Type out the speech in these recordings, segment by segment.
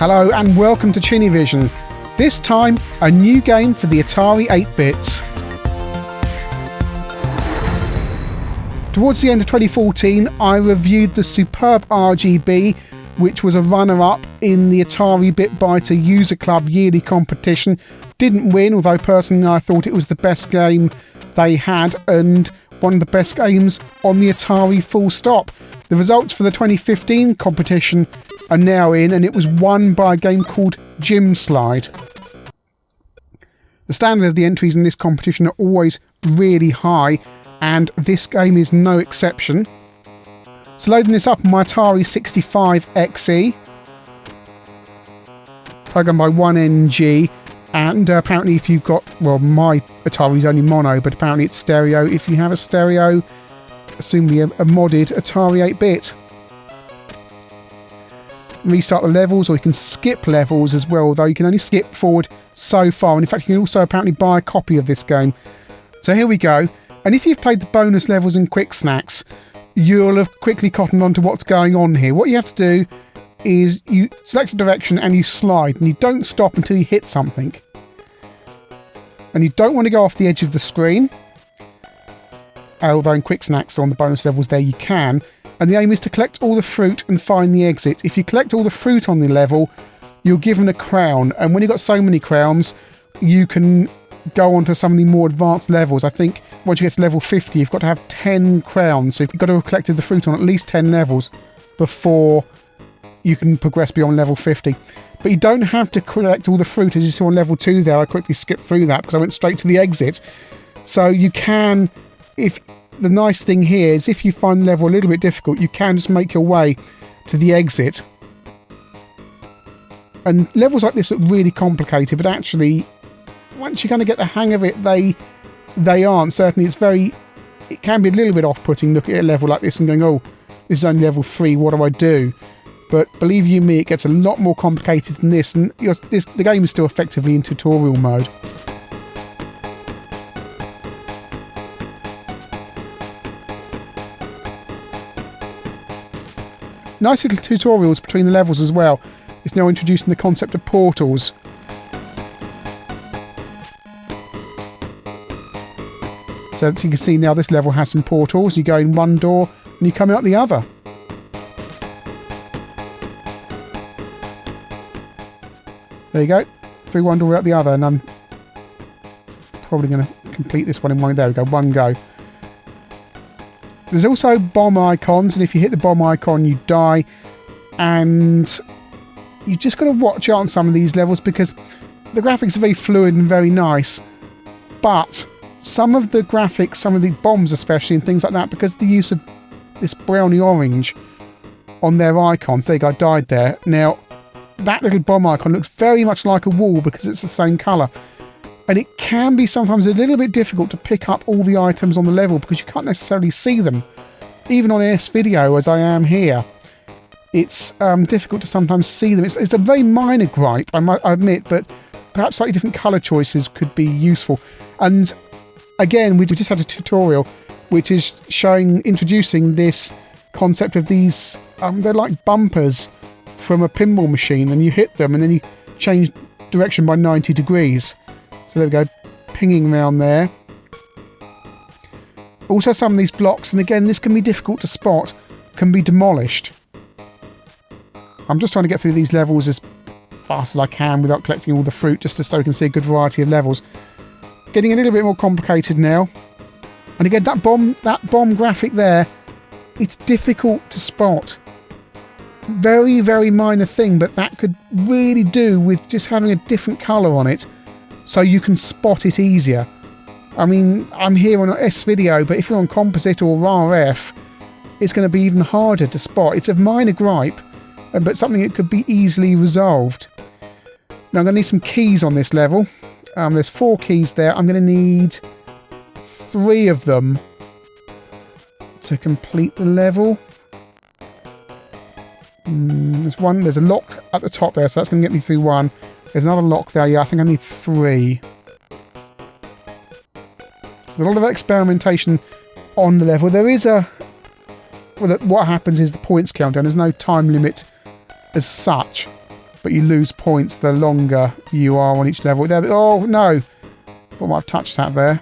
Hello and welcome to ChinnyVision. This time, a new game for the Atari 8-bits. Towards the end of 2014, I reviewed the superb RGB, which was a runner-up in the Atari Bitbiter User Club yearly competition. Didn't win, although personally I thought it was the best game they had and one of the best games on the Atari full stop. The results for the 2015 competition are now in, and it was won by a game called Gym Slide. The standard of the entries in this competition are always really high, and this game is no exception. So loading this up on my Atari 65 XE, programmed by 1NG, and apparently if you've got, well, my Atari's only mono, but apparently it's stereo. If you have a stereo, assumably a modded Atari 8-bit. Restart the levels, or you can skip levels as well, though you can only skip forward so far, and in fact you can also apparently buy a copy of this game. So here we go, and if you've played the bonus levels and quick snacks, you'll have quickly cottoned on to what's going on here. What you have to do is you select a direction and you slide, and you don't stop until you hit something. And you don't want to go off the edge of the screen, although in quick snacks on the bonus levels there you can. And the aim is to collect all the fruit and find the exit. If you collect all the fruit on the level, you're given a crown. And when you've got so many crowns, you can go on to some of the more advanced levels. I think once you get to level 50, you've got to have 10 crowns. So you've got to have collected the fruit on at least 10 levels before you can progress beyond level 50. But you don't have to collect all the fruit, as you saw on level 2 there. I quickly skipped through that because I went straight to the exit. So you can, if the nice thing here is if you find the level a little bit difficult, you can just make your way to the exit. And levels like this look really complicated, but actually, once you kind of get the hang of it, they aren't. Certainly, it can be a little bit off-putting looking at a level like this and going, oh, this is only level 3, what do I do? But believe you me, it gets a lot more complicated than this, and the game is still effectively in tutorial mode. Nice little tutorials between the levels as well. It's now introducing the concept of portals. So as you can see now, this level has some portals. You go in one door and you come out the other. There you go, through one door out the other, and I'm probably going to complete this one in one. There we go, one go. There's also bomb icons, and if you hit the bomb icon, you die. And you just got to watch out on some of these levels because the graphics are very fluid and very nice. But some of the graphics, some of the bombs especially, and things like that, because of the use of this browny orange on their icons. There you go, I died there. Now, that little bomb icon looks very much like a wall because it's the same colour. And it can be sometimes a little bit difficult to pick up all the items on the level because you can't necessarily see them. Even on S-Video, as I am here, it's difficult to sometimes see them. It's a very minor gripe, I admit, but perhaps slightly different colour choices could be useful. And again, we just had a tutorial which is introducing this concept of these, they're like bumpers from a pinball machine, and you hit them and then you change direction by 90 degrees. So there we go, pinging around there. Also some of these blocks, and again this can be difficult to spot, can be demolished. I'm just trying to get through these levels as fast as I can without collecting all the fruit, just so I can see a good variety of levels. Getting a little bit more complicated now. And again, that bomb graphic there, it's difficult to spot. Very, very minor thing, but that could really do with just having a different colour on it, so you can spot it easier. I mean, I'm here on S-Video, but if you're on composite or RF, it's going to be even harder to spot. It's a minor gripe, but something that could be easily resolved. Now I'm going to need some keys on this level. There's 4 keys there. I'm going to need 3 of them to complete the level. There's a lock at the top there, so that's going to get me through 1. There's another lock there, yeah, I think I need 3. There's a lot of experimentation on the level. There is what happens is the points countdown. There's no time limit as such. but you lose points the longer you are on each level. There, oh no! Thought I might have touched that there.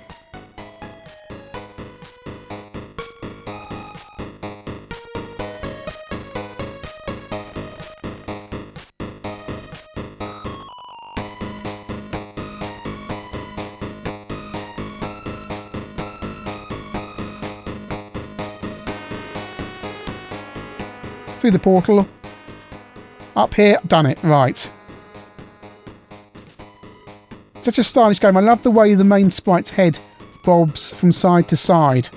Through the portal. Up here. Done it. Right. Such a stylish game. I love the way the main sprite's head bobs from side to side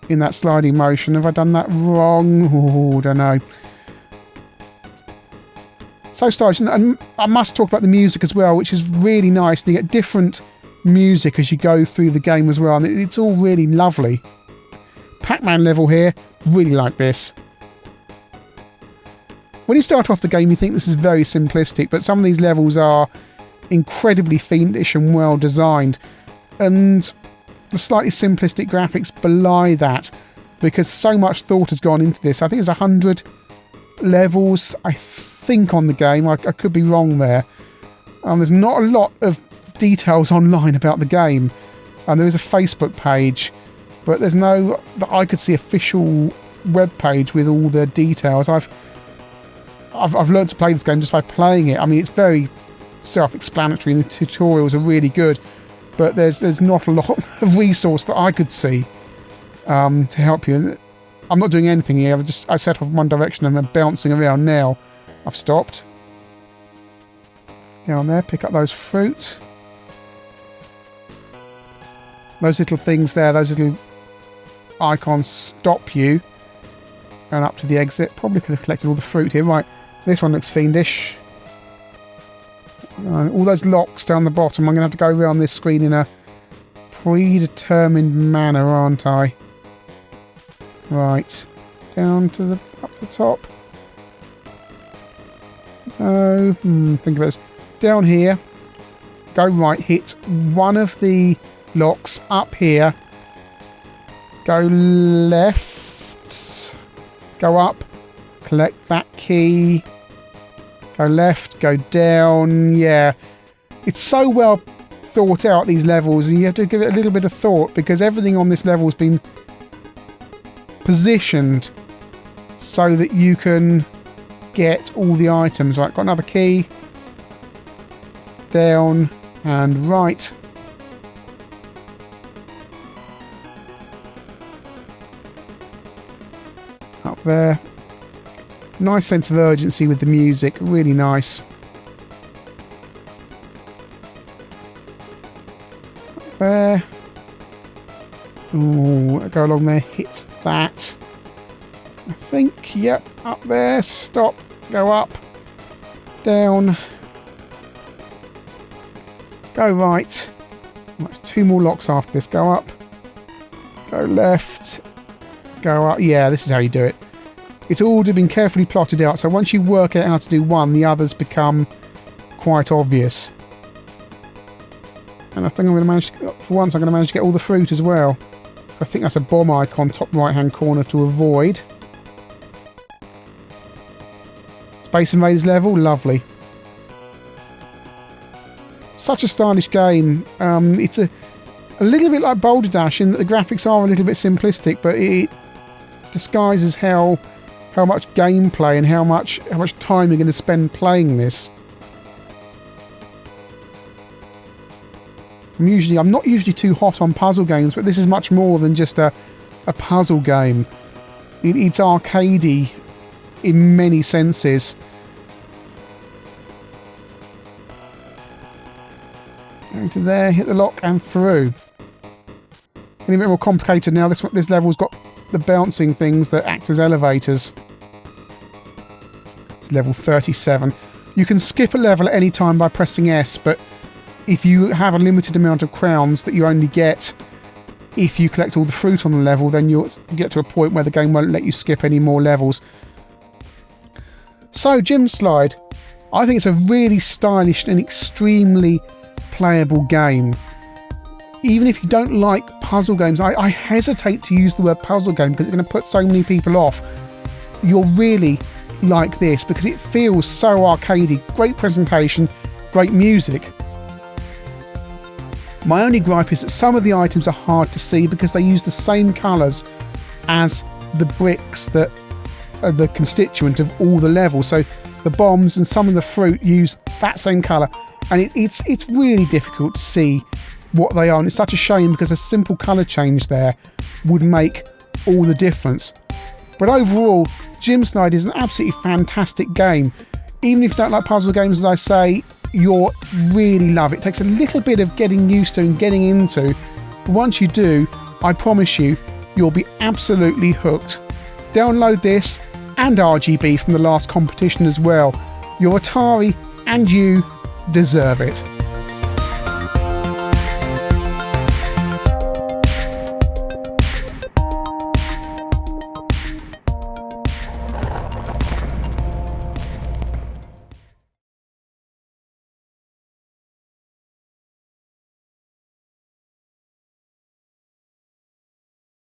in that sliding motion. Have I done that wrong? Oh, don't know. So stylish. And I must talk about the music as well, which is really nice. And you get different music as you go through the game as well. And it's all really lovely. Pacman level here. Really like this. When you start off the game, you think this is very simplistic, but some of these levels are incredibly fiendish and well designed. And the slightly simplistic graphics belie that, because so much thought has gone into this. I think there's 100 levels, I think, on the game. I could be wrong there. There's not a lot of details online about the game. There is a Facebook page, but there's no, that I could see, official web page with all the details. I've learned to play this game just by playing it. I mean, it's very self-explanatory and the tutorials are really good, but there's not a lot of resource that I could see to help you. I'm not doing anything here. I set off in one direction and I'm bouncing around now. I've stopped. Down there, pick up those fruit. Those little things there, those little icons stop you. Going up to the exit. Probably could have collected all the fruit here. Right. This one looks fiendish. All those locks down the bottom. I'm going to have to go around this screen in a predetermined manner, aren't I? Right. Down to the... up to the top. Oh, think of it as... down here. Go right. Hit one of the locks up here. Go left. Go up. Collect that key. Go left, go down. Yeah. It's so well thought out, these levels, and you have to give it a little bit of thought because everything on this level has been positioned so that you can get all the items. Right, got another key. Down and right. Up there. Nice sense of urgency with the music, really nice. Up there. Ooh, go along there, hits that. I think, yep, up there, stop, go up, down, go right. There's 2 more locks after this, go up, go left, go up. Yeah, this is how you do it. It's all been carefully plotted out, so once you work out how to do one, the others become quite obvious. And I think I'm going to manage to, for once, I'm going to manage to get all the fruit as well. I think that's a bomb icon, top right-hand corner to avoid. Space Invaders level, lovely. Such a stylish game. It's a little bit like Boulder Dash in that the graphics are a little bit simplistic, but it disguises how much gameplay and how much time you're going to spend playing this. I'm not usually too hot on puzzle games, but this is much more than just a puzzle game. It's arcadey in many senses. Going to there, hit the lock and through. Getting a bit more complicated now. This level's got the bouncing things that act as elevators. It's level 37. You can skip a level at any time by pressing S, but if you have a limited amount of crowns that you only get if you collect all the fruit on the level, then you'll get to a point where the game won't let you skip any more levels. So, Gym Slide. I think it's a really stylish and extremely playable game. Even if you don't like puzzle games, I hesitate to use the word puzzle game because it's going to put so many people off. You're really like this because it feels so arcadey. Great presentation, great music. My only gripe is that some of the items are hard to see because they use the same colours as the bricks that are the constituent of all the levels. So the bombs and some of the fruit use that same colour, and it's really difficult to see what they are, and it's such a shame because a simple colour change there would make all the difference. But overall, Gym Slide is an absolutely fantastic game. Even if you don't like puzzle games, as I say, you'll really love it. It takes a little bit of getting used to and getting into, but once you do, I promise you, you'll be absolutely hooked. Download this and RGB from the last competition as well. Your Atari and you deserve it.